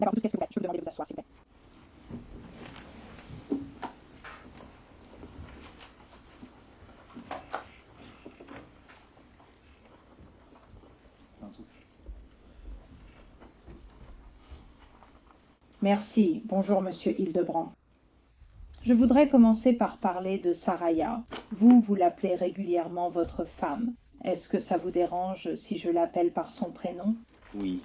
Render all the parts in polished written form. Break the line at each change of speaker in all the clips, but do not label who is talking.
D'accord, tout ce que vous faites. Je peux vous demander de vous asseoir, s'il vous plaît. Merci. Bonjour, Monsieur Hildebrand. Je voudrais commencer par parler de Saraya. Vous l'appelez régulièrement votre femme. Est-ce que ça vous dérange si je l'appelle par son prénom?
Oui.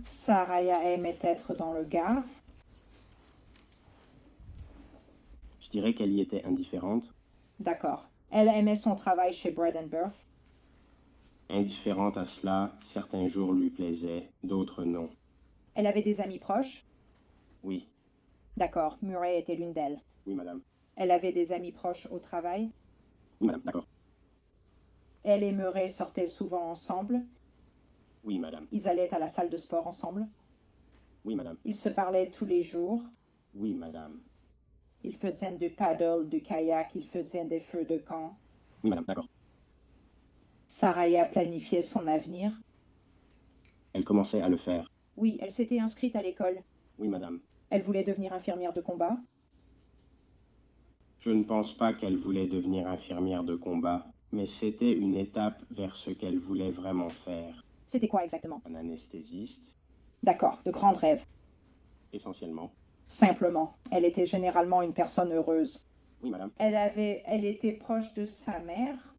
Saraya aimait être dans le gaz.
Je dirais qu'elle y était indifférente.
D'accord. Elle aimait son travail chez Bread and Birth.
Indifférente à cela, certains jours lui plaisaient, d'autres non.
Elle avait des amis proches.
Oui.
D'accord. Murray était l'une d'elles.
Oui, madame.
Elle avait des amis proches au travail.
Oui, madame, d'accord.
Elle et Murray sortaient souvent ensemble.
Oui, madame.
Ils allaient à la salle de sport ensemble.
Oui, madame.
Ils se parlaient tous les jours.
Oui, madame.
Ils faisaient du paddle, du kayak, ils faisaient des feux de camp.
Oui, madame, d'accord.
Saraya planifiait son avenir.
Elle commençait à le faire.
Oui, elle s'était inscrite à l'école.
Oui, madame.
Elle voulait devenir infirmière de combat.
Je ne pense pas qu'elle voulait devenir infirmière de combat, mais c'était une étape vers ce qu'elle voulait vraiment faire.
C'était quoi exactement?
Un anesthésiste,
D'accord, de grands rêves.
essentiellement.
Simplement, elle était généralement une personne heureuse.
Oui, madame.
Elle était proche de sa mère.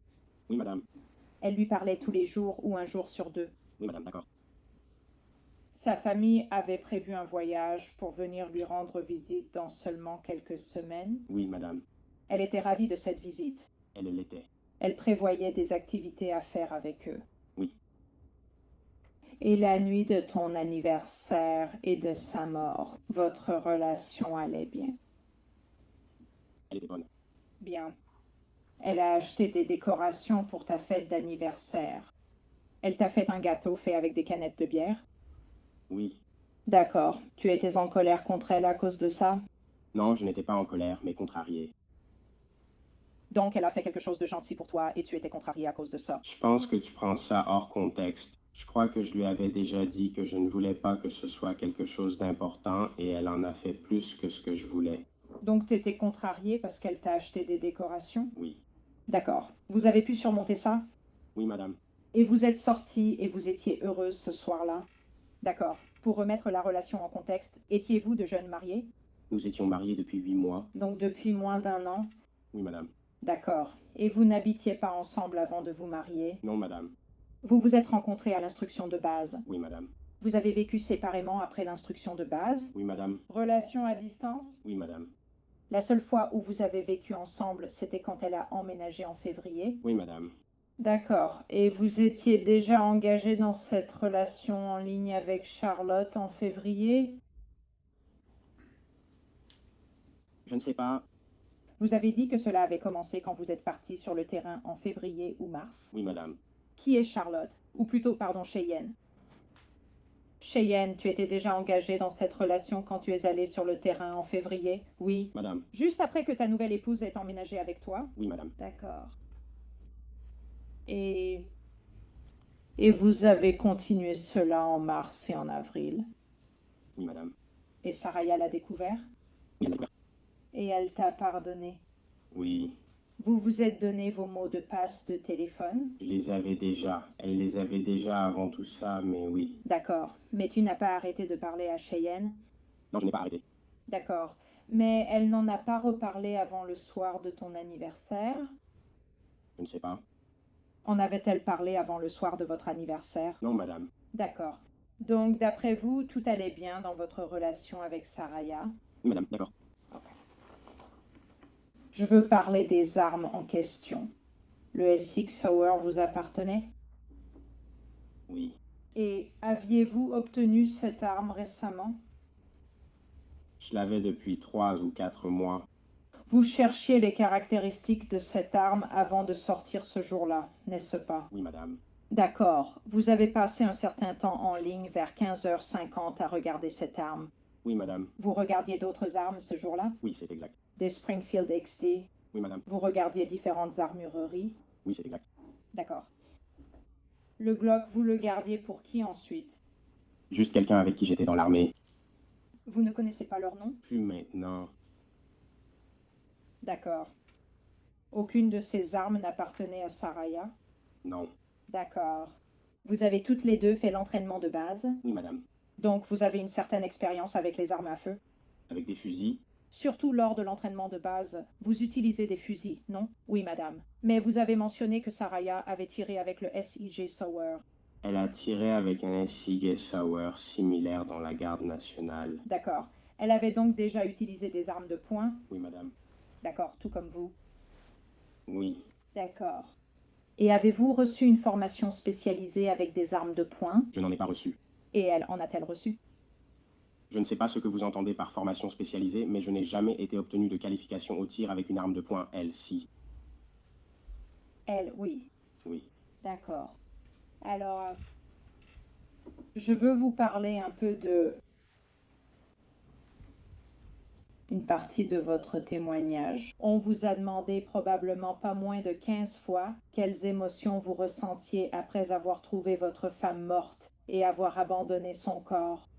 Oui, madame.
Elle lui parlait tous les jours ou un jour sur deux.
Oui, madame, d'accord.
Sa famille avait prévu un voyage pour venir lui rendre visite dans seulement quelques semaines.
Oui, madame.
Elle était ravie de cette visite.
Elle l'était.
Elle prévoyait des activités à faire avec eux.
Oui.
Et la nuit de ton anniversaire et de sa mort, votre relation allait bien?
Elle était bonne.
Bien. Elle a acheté des décorations pour ta fête d'anniversaire. Elle t'a fait un gâteau fait avec des canettes de bière?
Oui.
D'accord. Tu étais en colère contre elle à cause de ça?
Non, je n'étais pas en colère, mais contrarié.
Donc elle a fait quelque chose de gentil pour toi et tu étais contrarié à cause de ça.
Je pense que tu prends ça hors contexte. Je crois que je lui avais déjà dit que je ne voulais pas que ce soit quelque chose d'important et elle en a fait plus que ce que je voulais.
Donc tu étais contrarié parce qu'elle t'a acheté des décorations?
Oui.
D'accord. Vous avez pu surmonter ça?
Oui, madame.
Et vous êtes sortis et vous étiez heureuse ce soir-là? D'accord. Pour remettre la relation en contexte, étiez-vous de jeunes mariés?
Nous étions mariés depuis 8 mois.
Donc depuis moins d'1 an?
Oui, madame.
D'accord. Et vous n'habitiez pas ensemble avant de vous marier?
Non, madame.
Vous vous êtes rencontrés à l'instruction de base.
Oui, madame.
Vous avez vécu séparément après l'instruction de base?
Oui, madame.
Relation à distance?
Oui, madame.
La seule fois où vous avez vécu ensemble, c'était quand elle a emménagé en février?
Oui, madame.
D'accord. Et vous étiez déjà engagé dans cette relation en ligne avec Charlotte en février?
Je ne sais pas.
Vous avez dit que cela avait commencé quand vous êtes parti sur le terrain en février ou mars.
Oui, madame.
Qui est Charlotte? Ou plutôt, pardon, Cheyenne. Cheyenne, tu étais déjà engagé dans cette relation quand tu es allé sur le terrain en février? Oui.
Madame.
Juste après que ta nouvelle épouse ait emménagé avec toi?
Oui, madame.
D'accord. Et vous avez continué cela en mars et en avril?
Oui, madame.
Et Saraya l'a découvert?
Oui, madame.
Et elle t'a pardonné?
Oui.
Vous vous êtes donné vos mots de passe de téléphone?
Je les avais déjà. Elle les avait déjà avant tout ça, mais oui.
D'accord. Mais tu n'as pas arrêté de parler à Cheyenne?
Non, je n'ai pas arrêté.
D'accord. Mais elle n'en a pas reparlé avant le soir de ton anniversaire?
Je ne sais pas.
En avait-elle parlé avant le soir de votre anniversaire?
Non, madame.
D'accord. Donc, d'après vous, tout allait bien dans votre relation avec Saraya?
Oui, madame, d'accord.
Je veux parler des armes en question. Le SX Sauer vous appartenait?
Oui.
Et aviez-vous obtenu cette arme récemment?
Je l'avais depuis 3 ou 4 mois.
Vous cherchiez les caractéristiques de cette arme avant de sortir ce jour-là, n'est-ce pas?
Oui, madame.
D'accord. Vous avez passé un certain temps en ligne vers 15h50 à regarder cette arme.
Oui, madame.
Vous regardiez d'autres armes ce jour-là?
Oui, c'est exact.
Des Springfield XD?
Oui, madame.
Vous regardiez différentes armureries?
Oui, c'est exact.
D'accord. Le Glock, vous le gardiez pour qui ensuite?
Juste quelqu'un avec qui j'étais dans l'armée.
Vous ne connaissez pas leur nom?
Plus maintenant.
D'accord. Aucune de ces armes n'appartenait à Saraya?
Non.
D'accord. Vous avez toutes les deux fait l'entraînement de base,
Oui, madame.
donc vous avez une certaine expérience avec les armes à feu.
Avec des fusils?
Surtout lors de l'entraînement de base, vous utilisez des fusils, non? Oui, madame. Mais vous avez mentionné que Saraya avait tiré avec le SIG Sauer.
Elle a tiré avec un SIG Sauer similaire dans la garde nationale.
D'accord. Elle avait donc déjà utilisé des armes de poing?
Oui, madame.
D'accord, tout comme vous.
Oui.
D'accord. Et avez-vous reçu une formation spécialisée avec des armes de poing?
Je n'en ai pas reçu.
Et elle en a-t-elle reçu?
Je ne sais pas ce que vous entendez par formation spécialisée, mais je n'ai jamais été obtenu de qualification au tir avec une arme de poing, elle, si.
Elle, oui.
Oui.
D'accord. Alors, je veux vous parler un peu de une partie de votre témoignage. On vous a demandé probablement pas moins de 15 fois quelles émotions vous ressentiez après avoir trouvé votre femme morte et avoir abandonné son corps.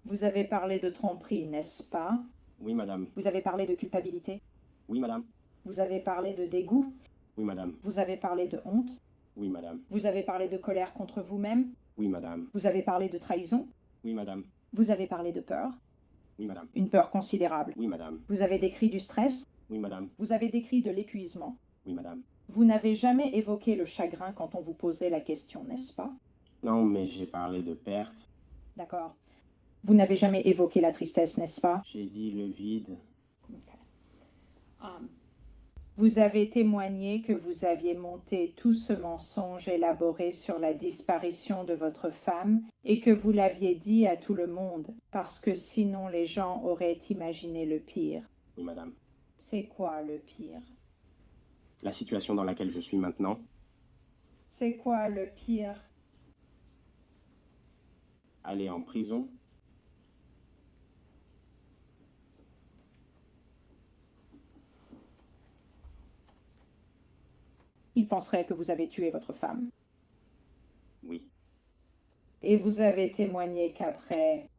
Vous avez parlé de tromperie, n'est-ce pas?
Oui, madame.
Vous avez parlé de culpabilité?
Oui, madame.
Vous avez parlé de dégoût?
Oui, madame.
Vous avez parlé de honte?
Oui, madame.
Vous avez parlé de colère contre vous-même?
Oui, madame.
Vous avez parlé de trahison?
Oui, madame.
Vous avez parlé de peur?
Oui, madame.
Une peur considérable.
Oui, madame.
Vous avez décrit du stress?
Oui, madame.
Vous avez décrit de l'épuisement.
Oui, madame.
Vous n'avez jamais évoqué le chagrin quand on vous posait la question, n'est-ce pas?
Non, mais j'ai parlé de perte.
D'accord. Vous n'avez jamais évoqué la tristesse, n'est-ce pas?
J'ai dit le vide.
Vous avez témoigné que vous aviez monté tout ce mensonge élaboré sur la disparition de votre femme et que vous l'aviez dit à tout le monde, parce que sinon les gens auraient imaginé le pire.
Oui, madame.
C'est quoi le pire?
La situation dans laquelle je suis maintenant?
C'est quoi le pire?
Aller en prison?
Il penserait que vous avez tué votre femme.
Oui.
Et vous avez témoigné qu'après,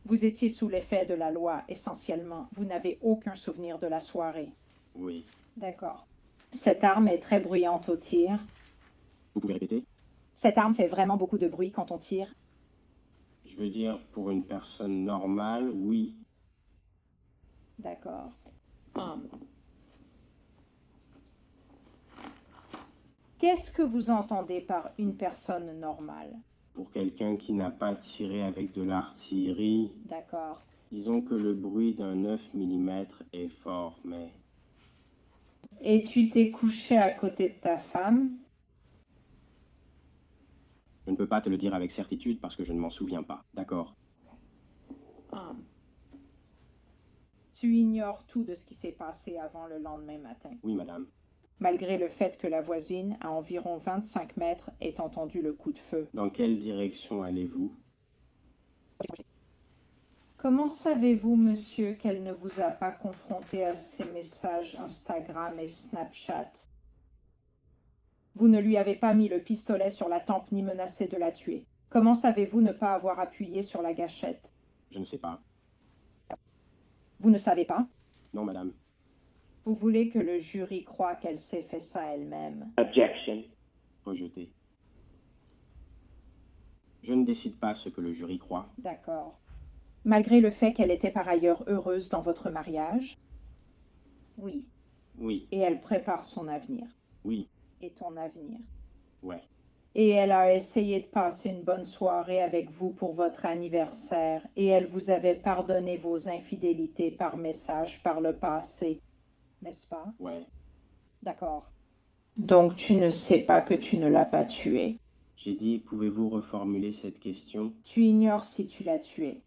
vous étiez sous l'effet de la loi, essentiellement. Vous n'avez aucun souvenir de la soirée.
Oui.
D'accord. Cette arme est très bruyante au tir.
Vous pouvez répéter?
Cette arme fait vraiment beaucoup de bruit quand on tire.
Je veux dire, pour une personne normale, oui.
D'accord. Qu'est-ce que vous entendez par une personne normale?
Pour quelqu'un qui n'a pas tiré avec de l'artillerie,
D'accord.
disons que le bruit d'un 9 mm est fort, mais...
Et tu t'es couché à côté de ta femme?
Je ne peux pas te le dire avec certitude parce que je ne m'en souviens pas, d'accord?
Tu ignores tout de ce qui s'est passé avant le lendemain matin.
Oui, madame.
Malgré le fait que la voisine, à environ 25 mètres, ait entendu le coup de feu.
Dans quelle direction allez-vous?
Comment savez-vous, monsieur, qu'elle ne vous a pas confronté à ces messages Instagram et Snapchat? Vous ne lui avez pas mis le pistolet sur la tempe ni menacé de la tuer. Comment savez-vous ne pas avoir appuyé sur la gâchette?
Je ne sais pas.
Vous ne savez pas?
Non, madame.
Vous voulez que le jury croie qu'elle s'est fait ça elle-même.
Objection.
Rejeté. Je ne décide pas ce que le jury croit.
D'accord. Malgré le fait qu'elle était par ailleurs heureuse dans votre mariage? Oui.
Oui.
Et elle prépare son avenir.
Oui.
Et ton avenir.
Ouais.
Et elle a essayé de passer une bonne soirée avec vous pour votre anniversaire, et elle vous avait pardonné vos infidélités par message par le passé, n'est-ce pas?
Ouais.
D'accord. Donc tu ne sais pas que tu ne l'as pas tué.
J'ai dit, pouvez-vous reformuler cette question?
Tu ignores si tu l'as tué.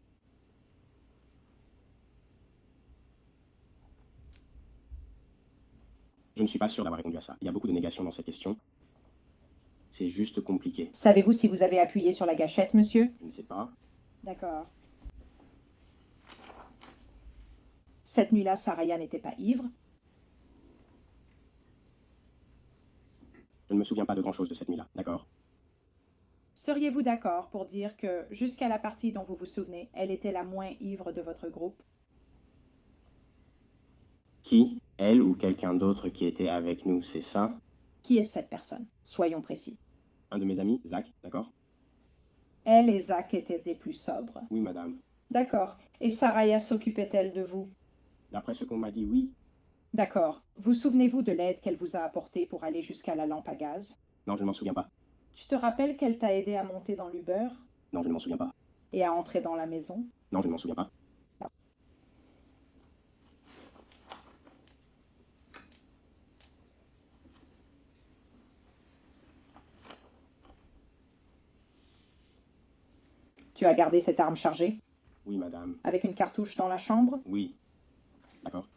Je ne suis pas sûr d'avoir répondu à ça. Il y a beaucoup de négations dans cette question. C'est juste compliqué.
Savez-vous si vous avez appuyé sur la gâchette, monsieur?
Je ne sais pas.
D'accord. Cette nuit-là, Saraya n'était pas ivre?
Je ne me souviens pas de grand-chose de cette nuit-là, d'accord?
Seriez-vous d'accord pour dire que, jusqu'à la partie dont vous vous souvenez, elle était la moins ivre de votre groupe?
Qui? Elle ou quelqu'un d'autre qui était avec nous, c'est ça?
Qui est cette personne? Soyons précis.
Un de mes amis, Zach, d'accord?
Elle et Zach étaient des plus sobres.
Oui, madame.
D'accord. Et Saraya s'occupait-elle de vous?
D'après ce qu'on m'a dit, oui.
D'accord. Vous souvenez-vous de l'aide qu'elle vous a apportée pour aller jusqu'à la lampe à gaz?
Non, je ne m'en souviens pas.
Tu te rappelles qu'elle t'a aidé à monter dans l'Uber
Non, je ne m'en souviens pas.
et à entrer dans la maison?
Non, je ne m'en souviens pas.
Tu as gardé cette arme chargée?
Oui, madame.
Avec une cartouche dans la chambre?
Oui. D'accord.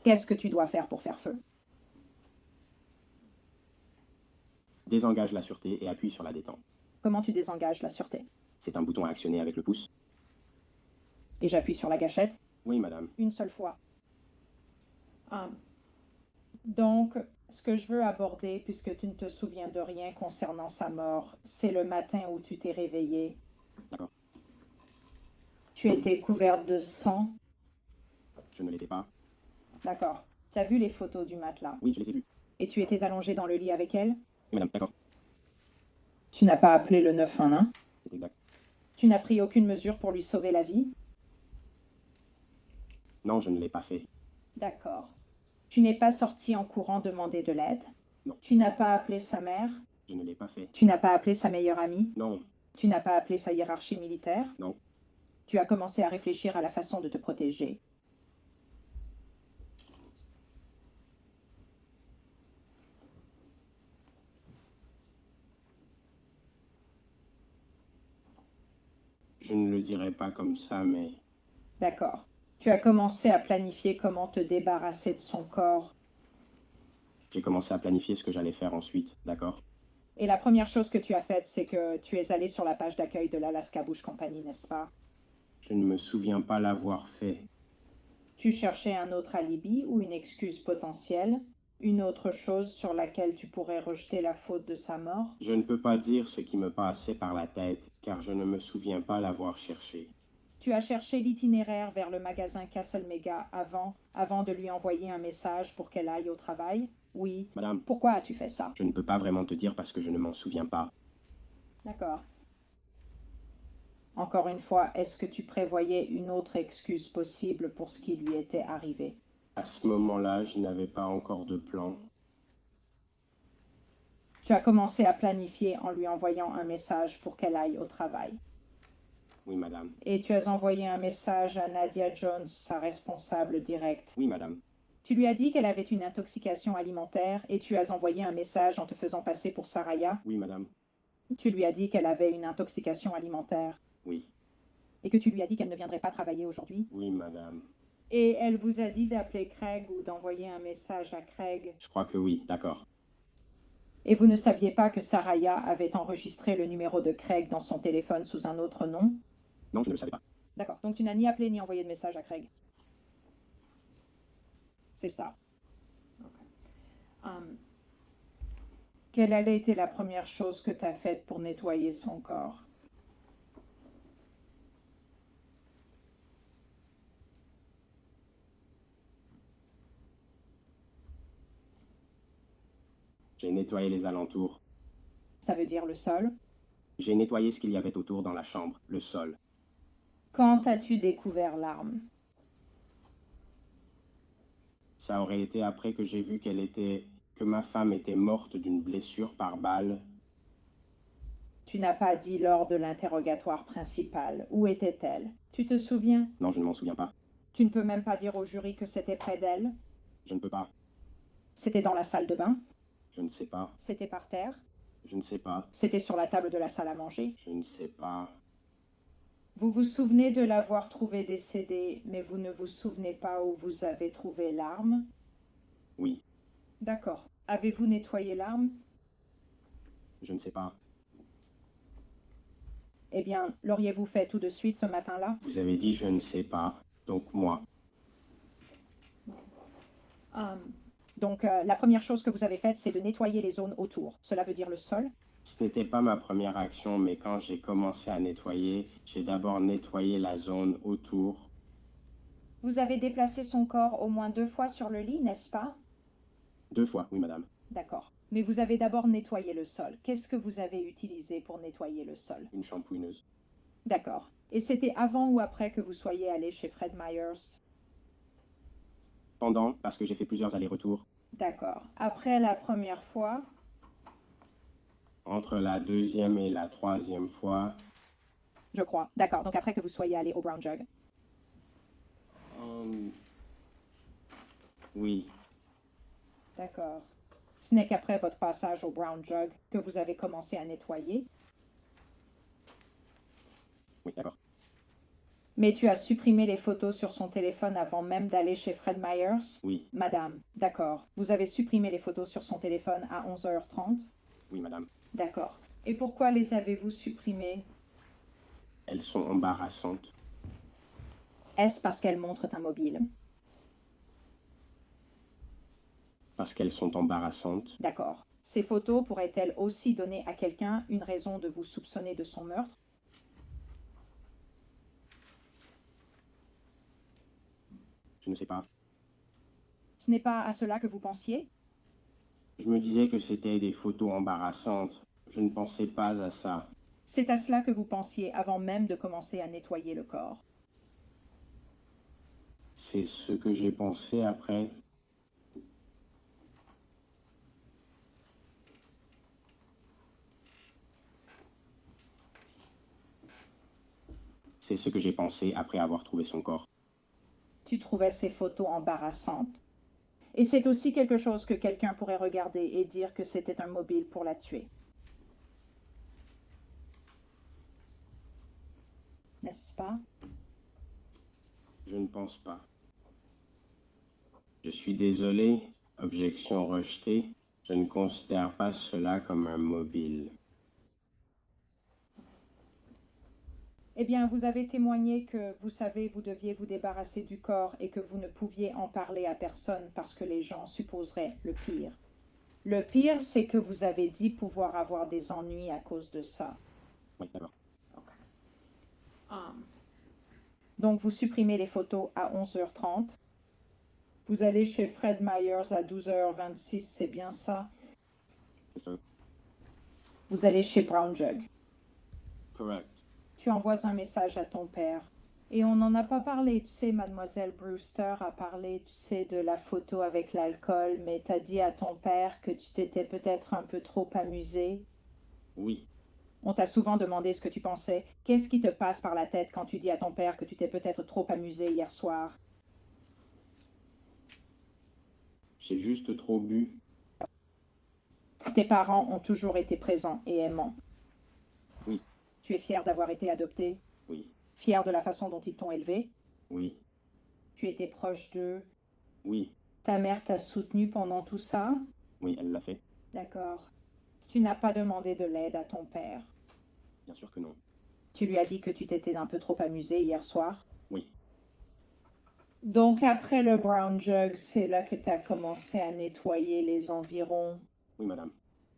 Qu'est-ce que tu dois faire pour faire feu?
Désengage la sûreté et appuie sur la détente.
Comment tu désengages la sûreté?
C'est un bouton à actionner avec le pouce.
Et j'appuie sur la gâchette?
Oui, madame.
Une seule fois. Donc, ce que je veux aborder, puisque tu ne te souviens de rien concernant sa mort, c'est le matin où tu t'es réveillée.
D'accord.
Tu étais couverte de sang.
Je ne l'étais pas.
D'accord. Tu as vu les photos du matelas.
Oui, je les ai vus.
Et tu étais allongée dans le lit avec elle?
Oui, madame, d'accord.
Tu n'as pas appelé le 911?
C'est exact.
Tu n'as pris aucune mesure pour lui sauver la vie?
Non, je ne l'ai pas fait.
D'accord. Tu n'es pas sortie en courant demander de l'aide?
Non.
Tu n'as pas appelé sa mère?
Je ne l'ai pas fait.
Tu n'as pas appelé sa meilleure amie?
Non.
Tu n'as pas appelé sa hiérarchie militaire?
Non.
Tu as commencé à réfléchir à la façon de te protéger.
Je ne le dirai pas comme ça, mais
D'accord. Tu as commencé à planifier comment te débarrasser de son corps.
j'ai commencé à planifier ce que j'allais faire ensuite, d'accord?
Et la première chose que tu as faite, c'est que tu es allé sur la page d'accueil de l'Alaska Bush Company, n'est-ce pas?
Je ne me souviens pas l'avoir fait.
Tu cherchais un autre alibi ou une excuse potentielle, une autre chose sur laquelle tu pourrais rejeter la faute de sa mort?
Je ne peux pas dire ce qui me passait par la tête, car je ne me souviens pas l'avoir cherché.
Tu as cherché l'itinéraire vers le magasin Castle Mega avant de lui envoyer un message pour qu'elle aille au travail? Oui.
Madame,
Pourquoi as-tu fait ça?
je ne peux pas vraiment te dire parce que je ne m'en souviens pas.
D'accord. Encore une fois, est-ce que tu prévoyais une autre excuse possible pour ce qui lui était arrivé?
À ce moment-là, je n'avais pas encore de plan.
Tu as commencé à planifier en lui envoyant un message pour qu'elle aille au travail.
Oui, madame.
Et tu as envoyé un message à Nadia Jones, sa responsable directe.
Oui, madame.
Tu lui as dit qu'elle avait une intoxication alimentaire et tu as envoyé un message en te faisant passer pour Saraya.
Oui, madame.
Tu lui as dit qu'elle avait une intoxication alimentaire
Oui.
et que tu lui as dit qu'elle ne viendrait pas travailler aujourd'hui.
Oui, madame.
Et elle vous a dit d'appeler Craig ou d'envoyer un message à Craig.
Je crois que oui, d'accord.
Et vous ne saviez pas que Saraya avait enregistré le numéro de Craig dans son téléphone sous un autre nom?
Non, je ne le savais pas.
D'accord, donc tu n'as ni appelé ni envoyé de message à Craig. C'est ça. Quelle a été la première chose que tu as faite pour nettoyer son corps?
J'ai nettoyé les alentours.
Ça veut dire le sol.
J'ai nettoyé ce qu'il y avait autour dans la chambre, le sol.
Quand as-tu découvert l'arme?
Ça aurait été après que j'ai vu que ma femme était morte d'une blessure par balle.
Tu n'as pas dit lors de l'interrogatoire principal. Où était-elle? Tu te souviens?
Non, je ne m'en souviens pas.
Tu ne peux même pas dire au jury que c'était près d'elle?
Je ne peux pas.
C'était dans la salle de bain?
Je ne sais pas.
C'était par terre?
Je ne sais pas.
C'était sur la table de la salle à manger?
Je ne sais pas.
Vous vous souvenez de l'avoir trouvée décédée, mais vous ne vous souvenez pas où vous avez trouvé l'arme?
Oui.
D'accord. Avez-vous nettoyé l'arme?
Je ne sais pas.
Eh bien, l'auriez-vous fait tout de suite ce matin-là?
Vous avez dit je ne sais pas. Donc moi.
Donc, la première chose que vous avez faite, c'est de nettoyer les zones autour. Cela veut dire le sol?
Ce n'était pas ma première action, mais quand j'ai commencé à nettoyer, j'ai d'abord nettoyé la zone autour.
Vous avez déplacé son corps au moins 2 fois sur le lit, n'est-ce pas?
2 fois, oui, madame.
D'accord. Mais vous avez d'abord nettoyé le sol. Qu'est-ce que vous avez utilisé pour nettoyer le sol?
Une shampooineuse.
D'accord. Et c'était avant ou après que vous soyez allé chez Fred Myers?
Pendant, parce que j'ai fait plusieurs allers-retours.
D'accord. Après la première fois,
Entre la deuxième et la troisième fois,
je crois. D'accord. Donc après que vous soyez allé au Brown Jug.
oui,
D'accord. Ce n'est qu'après votre passage au Brown Jug que vous avez commencé à nettoyer.
oui, d'accord.
Mais tu as supprimé les photos sur son téléphone avant même d'aller chez Fred Myers?
Oui,
Madame, d'accord. Vous avez supprimé les photos sur son téléphone à 11h30?
oui, madame.
D'accord. Et pourquoi les avez-vous supprimées?
Elles sont embarrassantes.
Est-ce parce qu'elles montrent un mobile?
Parce qu'elles sont embarrassantes.
D'accord. Ces photos pourraient-elles aussi donner à quelqu'un une raison de vous soupçonner de son meurtre?
Je ne sais pas.
Ce n'est pas à cela que vous pensiez?
Je me disais que c'était des photos embarrassantes. Je ne pensais pas à ça.
C'est à cela que vous pensiez avant même de commencer à nettoyer le corps.
C'est ce que j'ai pensé après. C'est ce que j'ai pensé après avoir trouvé son corps.
Tu trouvais ces photos embarrassantes. Et c'est aussi quelque chose que quelqu'un pourrait regarder et dire que c'était un mobile pour la tuer. N'est-ce pas?
Je ne pense pas. Je suis désolé. Objection rejetée. Je ne considère pas cela comme un mobile.
Eh bien, vous avez témoigné que, vous savez, vous deviez vous débarrasser du corps et que vous ne pouviez en parler à personne parce que les gens supposeraient le pire. Le pire, c'est que vous avez dit pouvoir avoir des ennuis à cause de ça.
Oui, d'accord.
Donc, vous supprimez les photos à 11h30. Vous allez chez Fred Myers à 12h26, c'est bien ça?
C'est ça.
Vous allez chez Brown Jug.
Correct.
Tu envoies un message à ton père. Et on n'en a pas parlé, tu sais, mademoiselle Brewster a parlé, tu sais, de la photo avec l'alcool, mais t'as dit à ton père que tu t'étais peut-être un peu trop amusé.
Oui.
On t'a souvent demandé ce que tu pensais. Qu'est-ce qui te passe par la tête quand tu dis à ton père que tu t'es peut-être trop amusé hier soir?
J'ai juste trop bu.
Tes parents ont toujours été présents et aimants.
Oui.
Tu es fier d'avoir été adopté?
Oui.
Fier de la façon dont ils t'ont élevé?
Oui.
Tu étais proche d'eux?
Oui.
Ta mère t'a soutenu pendant tout ça?
Oui, elle l'a fait.
D'accord. Tu n'as pas demandé de l'aide à ton père?
Bien sûr que non.
Tu lui as dit que tu t'étais un peu trop amusé hier soir?
Oui.
Donc après le Brown Jug, c'est là que tu as commencé à nettoyer les environs?
Oui, madame.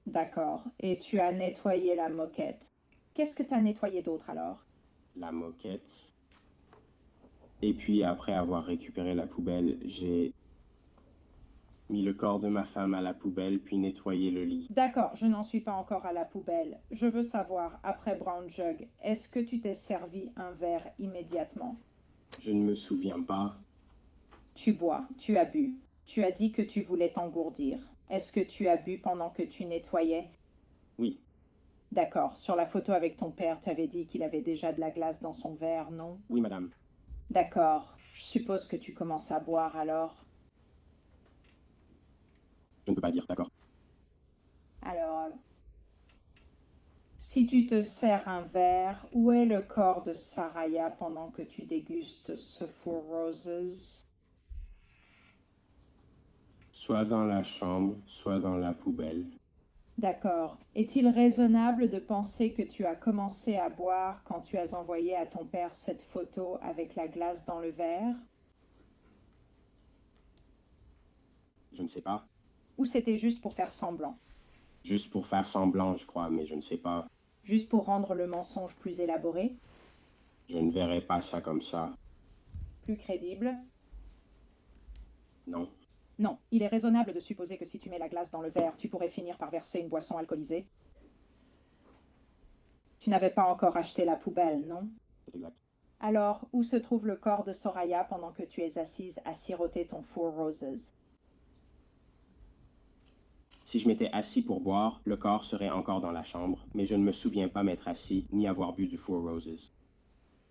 D'accord. Et tu as nettoyé la moquette. Qu'est-ce que tu as nettoyé d'autre alors?
La moquette. Et puis, après avoir récupéré la poubelle, j'ai mis le corps de ma femme à la poubelle, puis nettoyé le lit.
D'accord, je n'en suis pas encore à la poubelle. Je veux savoir, après Brown Jug, est-ce que tu t'es servi un verre immédiatement?
Je ne me souviens pas.
Tu bois, tu as bu. Tu as dit que tu voulais t'engourdir. Est-ce que tu as bu pendant que tu nettoyais?
Oui.
D'accord. Sur la photo avec ton père, tu avais dit qu'il avait déjà de la glace dans son verre, non?
Oui, madame.
D'accord. Je suppose que tu commences à boire alors.
Je ne peux pas dire, d'accord.
Alors, si tu te sers un verre, où est le corps de Saraya pendant que tu dégustes ce Four Roses?
Soit dans la chambre, soit dans la poubelle.
D'accord. Est-il raisonnable de penser que tu as commencé à boire quand tu as envoyé à ton père cette photo avec la glace dans le verre?
Je ne sais pas.
Ou c'était juste pour faire semblant?
Juste pour faire semblant, je crois, mais je ne sais pas.
Juste pour rendre le mensonge plus élaboré,
Je ne verrai pas ça comme ça.
plus crédible?
Non.
Non, il est raisonnable de supposer que si tu mets la glace dans le verre, tu pourrais finir par verser une boisson alcoolisée. Tu n'avais pas encore acheté la poubelle, non?
C'est exact.
Alors, où se trouve le corps de Soraya pendant que tu es assise à siroter ton Four Roses?
Si je m'étais assis pour boire, le corps serait encore dans la chambre, mais je ne me souviens pas m'être assis ni avoir bu du Four Roses.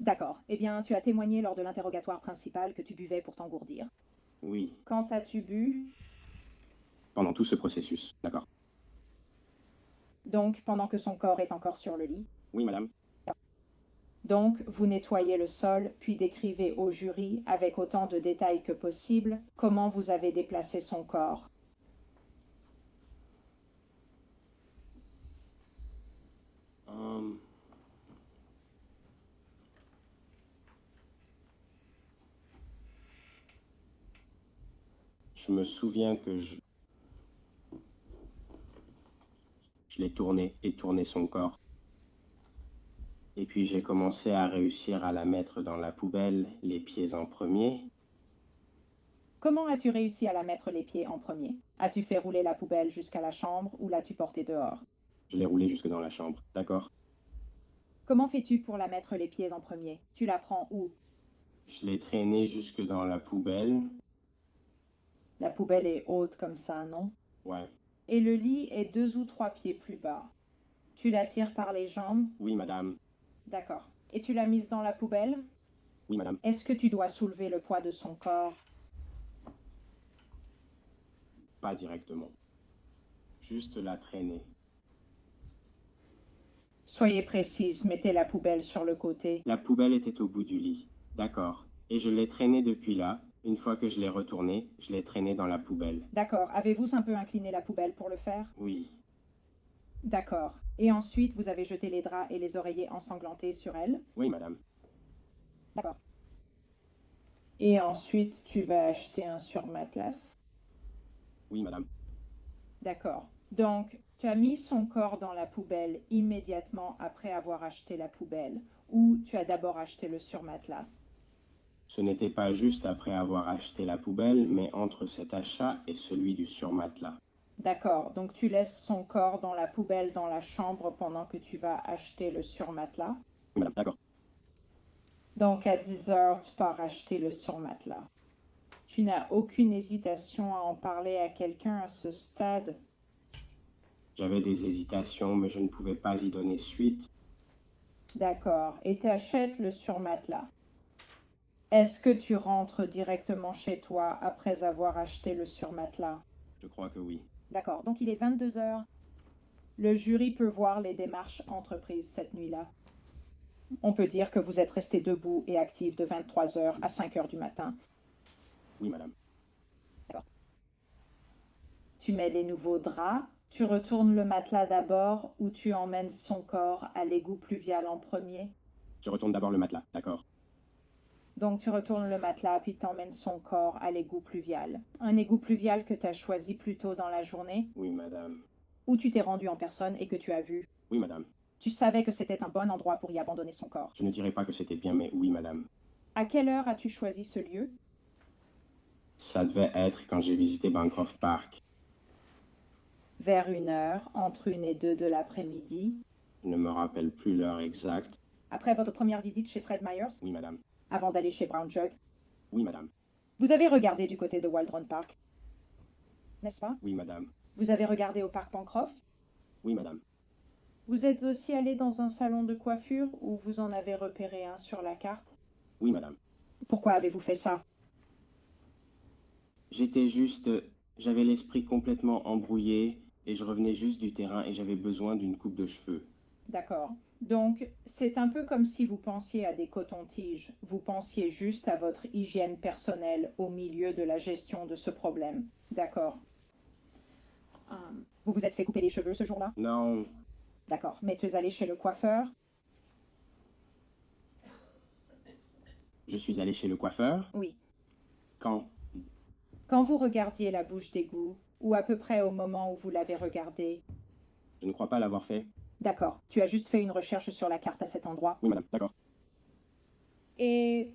D'accord. Eh bien, tu as témoigné lors de l'interrogatoire principal que tu buvais pour t'engourdir.
Oui,
Quand as-tu bu?
pendant tout ce processus. D'accord.
Donc, pendant que son corps est encore sur le lit.
Oui, madame.
Donc, vous nettoyez le sol, puis décrivez au jury, avec autant de détails que possible, comment vous avez déplacé son corps.
Je me souviens que je l'ai tourné et tourné son corps. Et puis j'ai commencé à réussir à la mettre dans la poubelle, les pieds en premier.
Comment as-tu réussi à la mettre les pieds en premier? As-tu fait rouler la poubelle jusqu'à la chambre ou l'as-tu portée dehors?
Je l'ai roulée jusque dans la chambre. D'accord.
Comment fais-tu pour la mettre les pieds en premier? Tu la prends où?
Je l'ai traînée jusque dans la poubelle.
La poubelle est haute comme ça, non?
Ouais.
Et le lit est 2 ou 3 pieds plus bas. Tu la tires par les jambes?
Oui, madame.
D'accord. Et tu l'as mise dans la poubelle?
Oui, madame.
Est-ce que tu dois soulever le poids de son corps?
Pas directement. Juste la traîner.
Soyez précise, mettez la poubelle sur le côté.
La poubelle était au bout du lit. D'accord. Et je l'ai traînée depuis là. Une fois que je l'ai retournée, je l'ai traînée dans la poubelle.
D'accord. Avez-vous un peu incliné la poubelle pour le faire?
Oui.
D'accord. Et ensuite, vous avez jeté les draps et les oreillers ensanglantés sur elle?
Oui, madame.
D'accord. Et ensuite, tu vas acheter un surmatelas?
Oui, madame.
D'accord. Donc, tu as mis son corps dans la poubelle immédiatement après avoir acheté la poubelle, ou tu as d'abord acheté le surmatelas?
Ce n'était pas juste après avoir acheté la poubelle, mais entre cet achat et celui du surmatelas.
D'accord. Donc, tu laisses son corps dans la poubelle dans la chambre pendant que tu vas acheter le surmatelas.
Oui, madame. D'accord.
Donc, à 10 heures, tu pars acheter le surmatelas. Tu n'as aucune hésitation à en parler à quelqu'un à ce stade?
J'avais des hésitations, mais je ne pouvais pas y donner suite.
D'accord. Et tu achètes le surmatelas. Est-ce que tu rentres directement chez toi après avoir acheté le surmatelas?
Je crois que oui.
D'accord. Donc, il est 22 heures. Le jury peut voir les démarches entreprises cette nuit-là. On peut dire que vous êtes resté debout et actif de 23 heures à 5 heures du matin.
Oui, madame.
D'accord. Tu mets les nouveaux draps, tu retournes le matelas d'abord ou tu emmènes son corps à l'égout pluvial en premier?
Je retourne d'abord le matelas. D'accord.
Donc tu retournes le matelas puis t'emmènes son corps à l'égout pluvial. Un égout pluvial que tu as choisi plus tôt dans la journée?
Oui, madame.
Ou tu t'es rendu en personne et que tu as vu?
Oui, madame.
Tu savais que c'était un bon endroit pour y abandonner son corps.
Je ne dirais pas que c'était bien, mais oui, madame.
À quelle heure as-tu choisi ce lieu?
Ça devait être quand j'ai visité Bancroft Park.
Vers 1 heure, entre 1 et 2 de l'après-midi.
Je ne me rappelle plus l'heure exacte.
Après votre première visite chez Fred Myers?
Oui, madame.
Avant d'aller chez Brown Jug?
Oui, madame.
Vous avez regardé du côté de Waldron Park, n'est-ce pas?
Oui, madame.
Vous avez regardé au parc Bancroft?
Oui, madame.
Vous êtes aussi allé dans un salon de coiffure ou vous en avez repéré un sur la carte?
Oui, madame.
Pourquoi avez-vous fait ça?
J'avais l'esprit complètement embrouillé et je revenais juste du terrain et j'avais besoin d'une coupe de cheveux.
D'accord. Donc, c'est un peu comme si vous pensiez à des cotons-tiges. Vous pensiez juste à votre hygiène personnelle au milieu de la gestion de ce problème. D'accord. Vous vous êtes fait couper les cheveux ce jour-là?
Non.
D'accord. Mais tu es allé chez le coiffeur?
Je suis allé chez le coiffeur?
Oui.
Quand?
Quand vous regardiez la bouche d'égout, ou à peu près au moment où vous l'avez regardée,
Je ne crois pas l'avoir fait.
D'accord. Tu as juste fait une recherche sur la carte à cet endroit.
Oui, madame, d'accord.
Et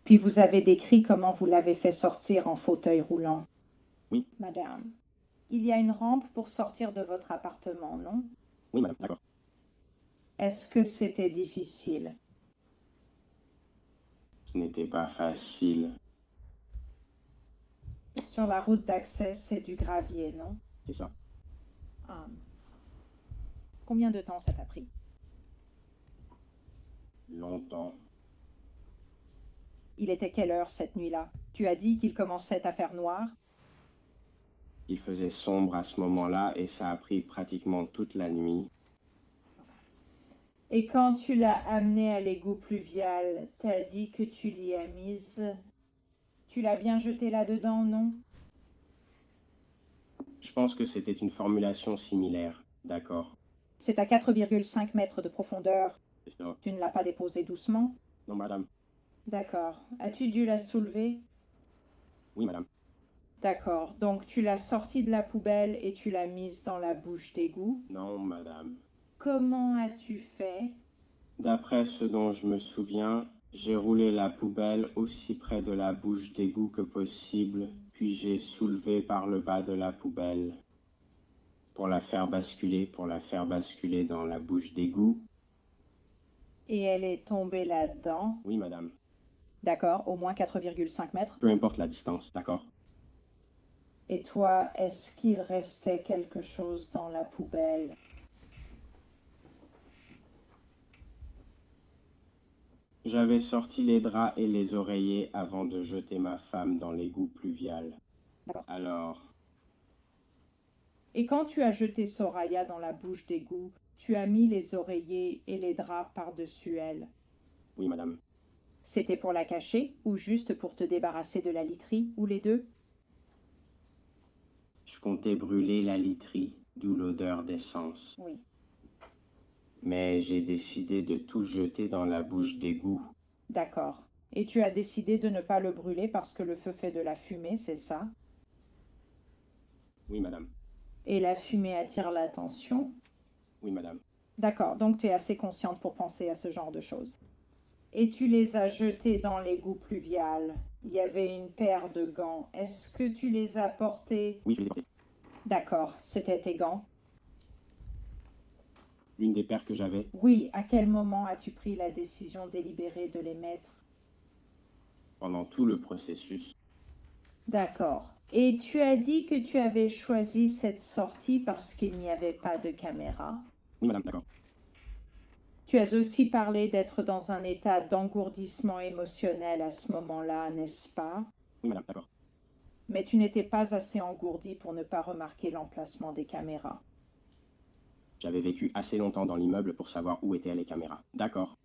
puis vous avez décrit comment vous l'avez fait sortir en fauteuil roulant.
Oui.
Madame, il y a une rampe pour sortir de votre appartement, non?
Oui, madame, d'accord.
Est-ce que c'était difficile?
Ce n'était pas facile.
Sur la route d'accès, c'est du gravier, non?
C'est ça.
Ah. Combien de temps ça t'a pris?
Longtemps.
Il était quelle heure cette nuit-là? Tu as dit qu'il commençait à faire noir?
Il faisait sombre à ce moment-là et ça a pris pratiquement toute la nuit.
Et quand tu l'as amené à l'égout pluvial, t'as dit que tu l'y as mise. Tu l'as bien jeté là-dedans, non?
Je pense que c'était une formulation similaire. D'accord.
C'est à 4,5 mètres de profondeur.
C'est ça.
Tu ne l'as pas déposée doucement?
Non, madame.
D'accord. As-tu dû la soulever?
Oui, madame.
D'accord. Donc tu l'as sortie de la poubelle et tu l'as mise dans la bouche d'égout?
Non, madame.
Comment as-tu fait?
D'après ce dont je me souviens, j'ai roulé la poubelle aussi près de la bouche d'égout que possible, puis j'ai soulevé par le bas de la poubelle pour la faire basculer dans la bouche d'égout.
Et elle est tombée là-dedans?
Oui, madame.
D'accord, au moins 4,5 mètres.
Peu importe la distance, d'accord?
Et toi, est-ce qu'il restait quelque chose dans la poubelle?
J'avais sorti les draps et les oreillers avant de jeter ma femme dans l'égout pluvial.
D'accord.
Alors,
Et quand tu as jeté Soraya dans la bouche d'égout, tu as mis les oreillers et les draps par-dessus elle.
oui, madame.
C'était pour la cacher ou juste pour te débarrasser de la literie, ou les deux?
Je comptais brûler la literie, d'où l'odeur d'essence.
Oui.
Mais j'ai décidé de tout jeter dans la bouche d'égout.
D'accord. Et tu as décidé de ne pas le brûler parce que le feu fait de la fumée, c'est ça?
Oui, madame.
Et la fumée attire l'attention?
Oui, madame.
D'accord, donc tu es assez consciente pour penser à ce genre de choses. Et tu les as jetés dans l'égout pluvial. Il y avait une paire de gants. Est-ce que tu les as portés?
Oui, je les ai portés.
D'accord, c'était tes gants?
L'une des paires que j'avais.
Oui, à quel moment as-tu pris la décision délibérée de les mettre?
Pendant tout le processus.
D'accord. Et tu as dit que tu avais choisi cette sortie parce qu'il n'y avait pas de caméra.
Oui, madame, d'accord.
Tu as aussi parlé d'être dans un état d'engourdissement émotionnel à ce moment-là, n'est-ce pas?
Oui, madame, d'accord.
Mais tu n'étais pas assez engourdi pour ne pas remarquer l'emplacement des caméras.
J'avais vécu assez longtemps dans l'immeuble pour savoir où étaient les caméras. D'accord.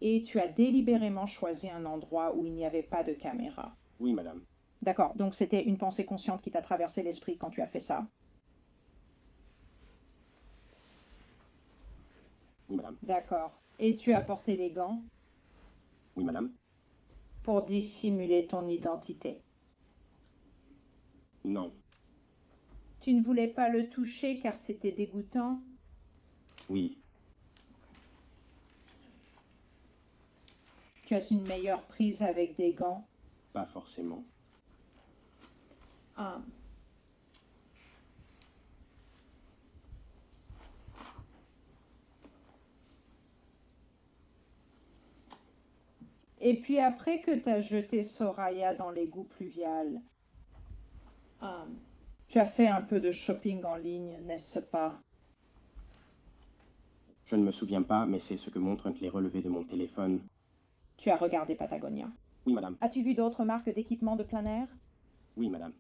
Et tu as délibérément choisi un endroit où il n'y avait pas de caméra.
Oui, madame.
D'accord, donc c'était une pensée consciente qui t'a traversé l'esprit quand tu as fait ça.
Oui, madame.
D'accord. Et tu as porté des gants
Oui, madame.
pour dissimuler ton identité.
Non.
Tu ne voulais pas le toucher car c'était dégoûtant?
Oui.
Tu as une meilleure prise avec des gants?
Pas forcément.
Ah. Et puis après que tu as jeté Soraya dans l'égout pluvial, tu as fait un peu de shopping en ligne, n'est-ce pas?
Je ne me souviens pas, mais c'est ce que montrent les relevés de mon téléphone.
Tu as regardé Patagonia.
Oui, madame.
As-tu vu d'autres marques d'équipements de plein air?
Oui, madame.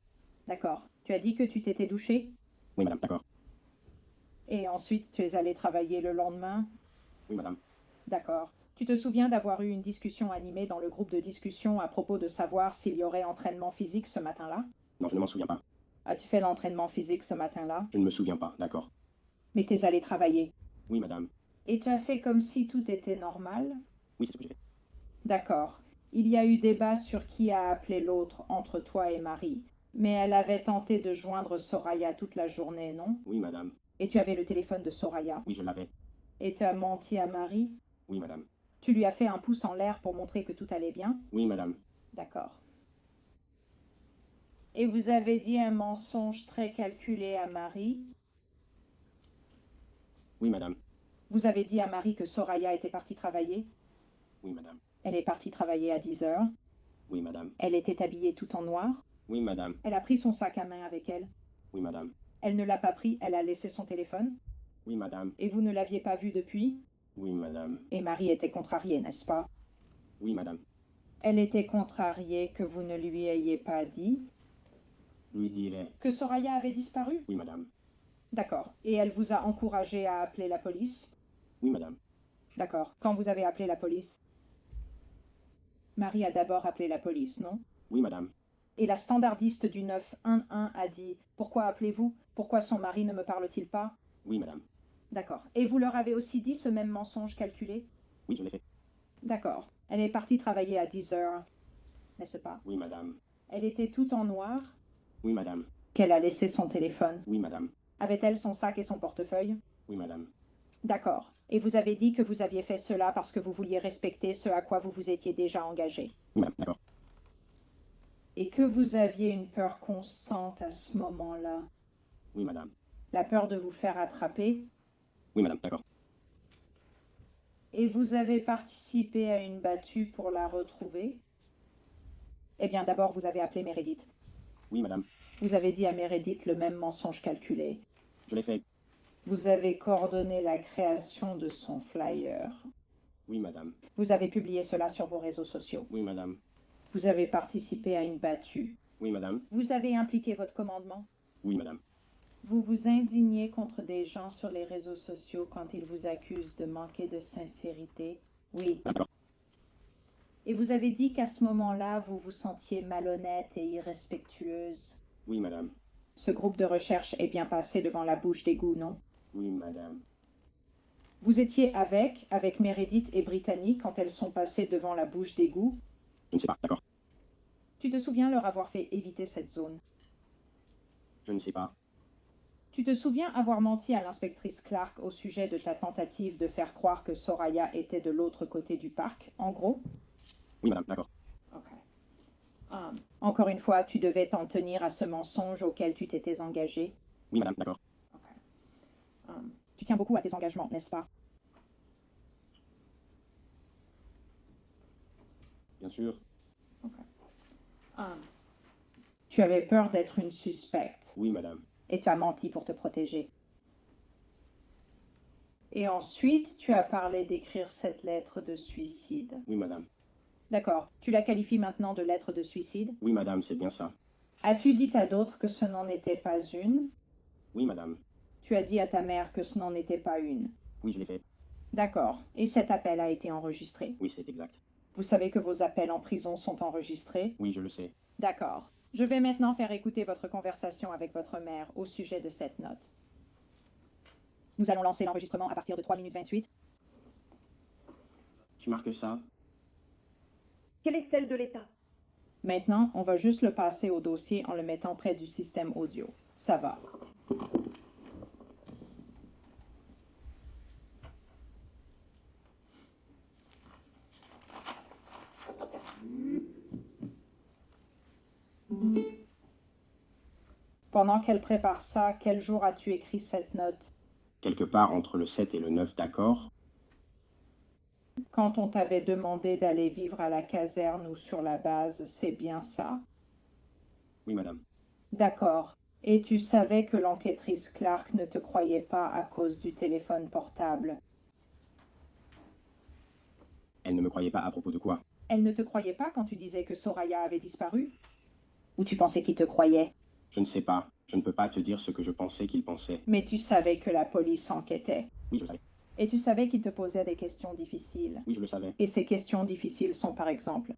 D'accord. Tu as dit que tu t'étais douché?
Oui, madame, d'accord.
Et ensuite tu es allé travailler le lendemain?
Oui, madame.
D'accord. Tu te souviens d'avoir eu une discussion animée dans le groupe de discussion à propos de savoir s'il y aurait entraînement physique ce matin-là?
Non, je ne m'en souviens pas.
As-tu fait l'entraînement physique ce matin-là?
Je ne me souviens pas, d'accord.
Mais tu es allé travailler.
Oui, madame.
Et tu as fait comme si tout était normal?
Oui, c'est ce que j'ai fait.
D'accord. Il y a eu débat sur qui a appelé l'autre entre toi et Marie. Mais elle avait tenté de joindre Soraya toute la journée, non?
Oui, madame.
Et tu avais le téléphone de Soraya.
Oui, je l'avais.
Et tu as menti à Marie?
Oui, madame.
Tu lui as fait un pouce en l'air pour montrer que tout allait bien?
Oui, madame.
D'accord. Et vous avez dit un mensonge très calculé à Marie?
Oui, madame.
Vous avez dit à Marie que Soraya était partie travailler?
Oui, madame.
Elle est partie travailler à 10 heures.
Oui, madame.
Elle était habillée tout en noir.
Oui, madame.
Elle a pris son sac à main avec elle.
Oui, madame.
Elle ne l'a pas pris, elle a laissé son téléphone.
Oui, madame.
Et vous ne l'aviez pas vue depuis?
Oui, madame.
Et Marie était contrariée, n'est-ce pas?
Oui, madame.
Elle était contrariée que vous ne lui ayez pas dit
Lui dirai.
que Soraya avait disparu?
Oui, madame.
D'accord. Et elle vous a encouragé à appeler la police?
Oui, madame.
D'accord. Quand vous avez appelé la police? Marie a d'abord appelé la police, non?
Oui, madame.
Et la standardiste du 911 a dit « Pourquoi appelez-vous? Pourquoi son mari ne me parle-t-il pas ?»
Oui, madame.
D'accord. Et vous leur avez aussi dit ce même mensonge calculé?
Oui, je l'ai fait.
D'accord. Elle est partie travailler à 10 heures, n'est-ce pas?
Oui, madame.
Elle était tout en noir?
Oui, madame.
Qu'elle a laissé son téléphone?
Oui, madame.
Avait-elle son sac et son portefeuille?
Oui, madame.
D'accord. Et vous avez dit que vous aviez fait cela parce que vous vouliez respecter ce à quoi vous vous étiez déjà engagé?
Oui, madame. D'accord.
Et que vous aviez une peur constante à ce moment-là?
Oui, madame.
La peur de vous faire attraper?
Oui, madame. D'accord.
Et vous avez participé à une battue pour la retrouver? Eh bien, d'abord, vous avez appelé Meredith.
Oui, madame.
Vous avez dit à Meredith le même mensonge calculé.
Je l'ai fait.
Vous avez coordonné la création de son flyer.
Oui, madame.
Vous avez publié cela sur vos réseaux sociaux.
Oui, madame.
Vous avez participé à une battue.
Oui, madame.
Vous avez impliqué votre commandement.
Oui, madame.
Vous vous indignez contre des gens sur les réseaux sociaux quand ils vous accusent de manquer de sincérité. Oui.
D'accord.
Et vous avez dit qu'à ce moment-là, vous vous sentiez malhonnête et irrespectueuse.
Oui, madame.
Ce groupe de recherche est bien passé devant la bouche d'égout, non?
Oui, madame.
Vous étiez avec Meredith et Brittany quand elles sont passées devant la bouche d'égout?
Je ne sais pas. D'accord.
Tu te souviens leur avoir fait éviter cette zone?
Je ne sais pas.
Tu te souviens avoir menti à l'inspectrice Clark au sujet de ta tentative de faire croire que Soraya était de l'autre côté du parc, en gros?
Oui, madame. D'accord.
Ok. Encore une fois, tu devais t'en tenir à ce mensonge auquel tu t'étais engagé?
Oui, madame. D'accord.
Ok. Tu tiens beaucoup à tes engagements, n'est-ce pas?
Bien sûr.
Ok. Tu avais peur d'être une suspecte.
Oui, madame.
Et tu as menti pour te protéger. Et ensuite, tu as parlé d'écrire cette lettre de suicide.
Oui, madame.
D'accord. Tu la qualifies maintenant de lettre de suicide?
Oui, madame, c'est bien ça.
As-tu dit à d'autres que ce n'en était pas une?
Oui, madame.
Tu as dit à ta mère que ce n'en était pas une.
Oui, je l'ai fait.
D'accord. Et cet appel a été enregistré?
Oui, c'est exact.
Vous savez que vos appels en prison sont enregistrés?
Oui, je le sais.
D'accord. Je vais maintenant faire écouter votre conversation avec votre mère au sujet de cette note. Nous allons lancer l'enregistrement à partir de 3 minutes 28.
Tu marques ça?
Quelle est celle de l'État?
Maintenant, on va juste le passer au dossier en le mettant près du système audio. Ça va. Pendant qu'elle prépare ça, quel jour as-tu écrit cette note?
Quelque part entre le 7 et le 9, d'accord.
Quand on t'avait demandé d'aller vivre à la caserne ou sur la base, c'est bien ça?
Oui, madame.
D'accord. Et tu savais que l'enquêtrice Clark ne te croyait pas à cause du téléphone portable?
Elle ne me croyait pas à propos de quoi?
Elle ne te croyait pas quand tu disais que Soraya avait disparu? Ou tu pensais qu'il te croyait?
Je ne sais pas. Je ne peux pas te dire ce que je pensais qu'il pensait.
Mais tu savais que la police enquêtait.
Oui, je le savais.
Et tu savais qu'il te posait des questions difficiles.
Oui, je le savais.
Et ces questions difficiles sont par exemple: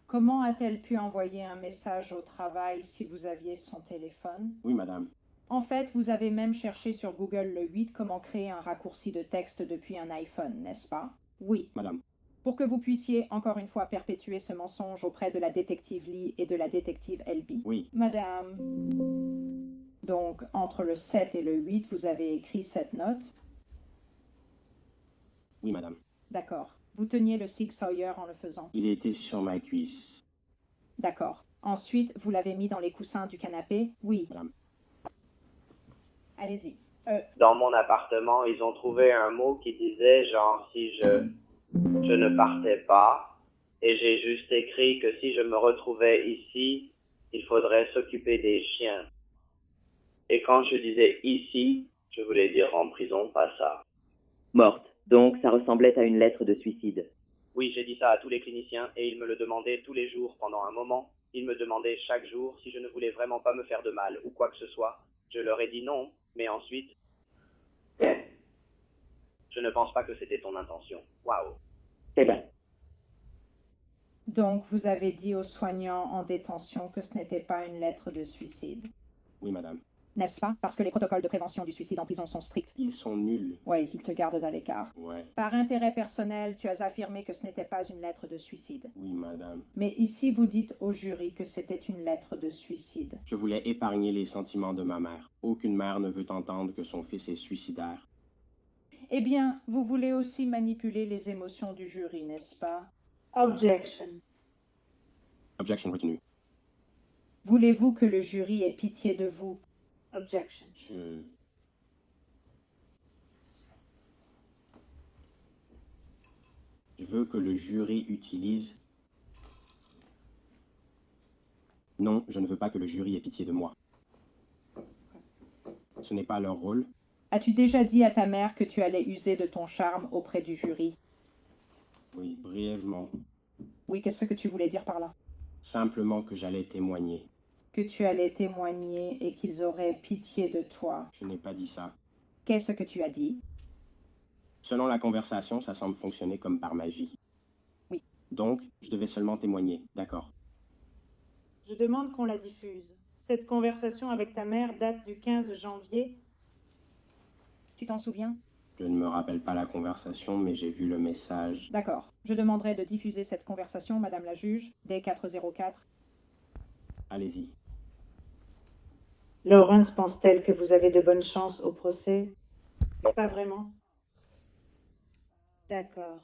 comment a-t-elle pu envoyer un message au travail si vous aviez son téléphone?
Oui, madame.
En fait, vous avez même cherché sur Google le 8 comment créer un raccourci de texte depuis un iPhone, n'est-ce pas? Oui.
Madame.
pour que vous puissiez encore une fois perpétuer ce mensonge auprès de la détective Lee et de la détective Elby.
Oui,
Madame. Donc, entre le 7 et le 8, vous avez écrit cette note.
oui, madame.
D'accord. Vous teniez le Sig Sawyer en le faisant.
Il était sur ma cuisse.
D'accord. Ensuite, vous l'avez mis dans les coussins du canapé. Oui.
Madame.
Allez-y.
Dans mon appartement, ils ont trouvé un mot qui disait genre si je ne partais pas, et j'ai juste écrit que si je me retrouvais ici, il faudrait s'occuper des chiens. Et quand je disais ici, je voulais dire en prison, pas ça.
Morte. Donc, ça ressemblait à une lettre de suicide.
Oui, j'ai dit ça à tous les cliniciens et ils me le demandaient tous les jours pendant un moment. Ils me demandaient chaque jour si je ne voulais vraiment pas me faire de mal ou quoi que ce soit. Je leur ai dit non, mais ensuite... Je ne pense pas que c'était ton intention. Waouh.
Eh ben,
Donc, vous avez dit aux soignants en détention que ce n'était pas une lettre de suicide.
Oui, madame.
N'est-ce pas? Parce que les protocoles de prévention du suicide en prison sont stricts.
Ils sont nuls.
Oui, ils te gardent à l'écart.
Ouais.
Par intérêt personnel, tu as affirmé que ce n'était pas une lettre de suicide.
Oui, madame.
Mais ici, vous dites au jury que c'était une lettre de suicide.
Je voulais épargner les sentiments de ma mère. Aucune mère ne veut entendre que son fils est suicidaire.
Eh bien, vous voulez aussi manipuler les émotions du jury, n'est-ce pas?
Objection.
Objection retenue.
Voulez-vous que le jury ait pitié de vous?
Objection.
Je veux que le jury utilise... Non, je ne veux pas que le jury ait pitié de moi. Ce n'est pas leur rôle.
As-tu déjà dit à ta mère que tu allais user de ton charme auprès du jury?
Oui, brièvement.
Oui, qu'est-ce que tu voulais dire par là?
Simplement que j'allais témoigner.
Que tu allais témoigner et qu'ils auraient pitié de toi.
Je n'ai pas dit ça.
Qu'est-ce que tu as dit?
Selon la conversation, ça semble fonctionner comme par magie.
Oui.
Donc, je devais seulement témoigner, d'accord.
Je demande qu'on la diffuse. Cette conversation avec ta mère date du 15 janvier.
Tu t'en souviens?
Je ne me rappelle pas la conversation, mais j'ai vu le message.
D'accord. Je demanderai de diffuser cette conversation, Madame la juge, dès 404.
Allez-y.
Lawrence pense-t-elle que vous avez de bonnes chances au procès?
Non.
Pas vraiment. D'accord.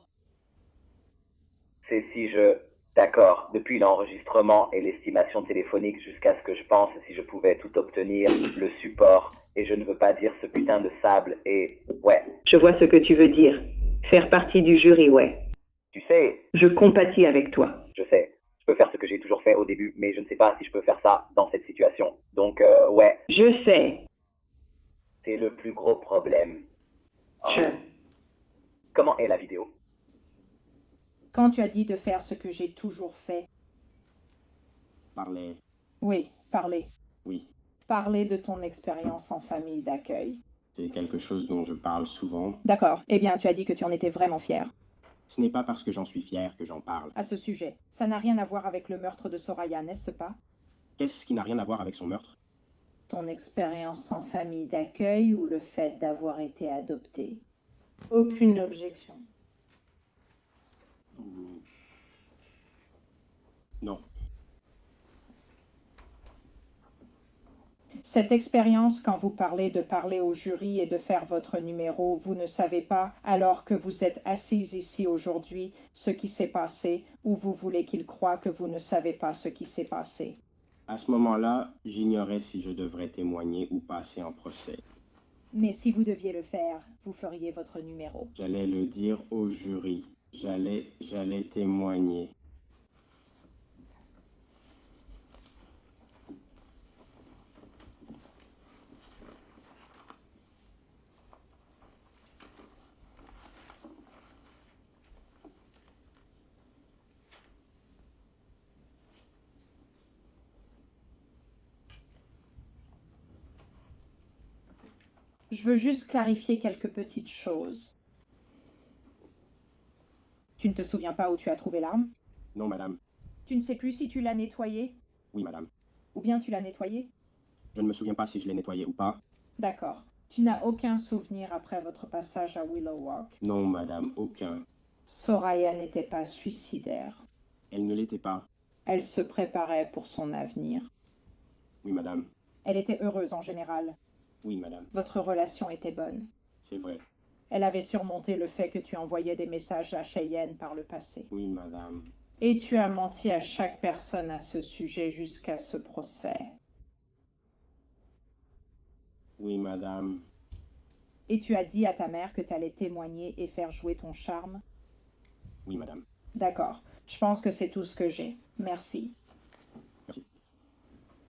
c'est si je... D'accord, depuis l'enregistrement et l'estimation téléphonique jusqu'à ce que je pense si je pouvais tout obtenir, le support, et je ne veux pas dire ce putain de sable, et... Ouais.
Je vois ce que tu veux dire. Faire partie du jury, ouais.
Tu sais,
Je compatis avec toi.
je sais, je peux faire ce que j'ai toujours fait au début, mais je ne sais pas si je peux faire ça dans cette situation. Donc, ouais,
Je sais.
c'est le plus gros problème.
Je...
Comment est la vidéo?
Quand tu as dit de faire ce que j'ai toujours fait.
Parlez.
Oui, parler.
Oui.
Parler de ton expérience en famille d'accueil.
C'est quelque chose dont je parle souvent.
D'accord. Eh bien, tu as dit que tu en étais vraiment fier.
Ce n'est pas parce que j'en suis fier que j'en parle.
À ce sujet, ça n'a rien à voir avec le meurtre de Soraya, n'est-ce pas?
Qu'est-ce qui n'a rien à voir avec son meurtre?
Ton expérience en famille d'accueil ou le fait d'avoir été adopté?
Aucune objection.
Non.
Cette expérience, quand vous parlez de parler au jury et de faire votre numéro, vous ne savez pas, alors que vous êtes assise ici aujourd'hui, ce qui s'est passé, ou vous voulez qu'ils croient que vous ne savez pas ce qui s'est passé.
À ce moment-là, j'ignorais si je devrais témoigner ou passer en procès.
Mais si vous deviez le faire, vous feriez votre numéro.
J'allais le dire au jury. J'allais témoigner.
Je veux juste clarifier quelques petites choses. Tu ne te souviens pas où tu as trouvé l'arme?
Non, madame.
Tu ne sais plus si tu l'as nettoyée?
Oui, madame.
Ou bien tu l'as nettoyée?
Je ne me souviens pas si je l'ai nettoyé ou pas.
D'accord. Tu n'as aucun souvenir après votre passage à Willow Walk?
Non, madame, aucun.
Soraya n'était pas suicidaire.
Elle ne l'était pas.
Elle se préparait pour son avenir.
Oui, madame.
Elle était heureuse en général.
Oui, madame.
Votre relation était bonne.
C'est vrai.
Elle avait surmonté le fait que tu envoyais des messages à Cheyenne par le passé.
Oui, madame.
Et tu as menti à chaque personne à ce sujet jusqu'à ce procès.
Oui, madame.
Et tu as dit à ta mère que tu allais témoigner et faire jouer ton charme?
Oui, madame.
D'accord. Je pense que c'est tout ce que j'ai. Merci.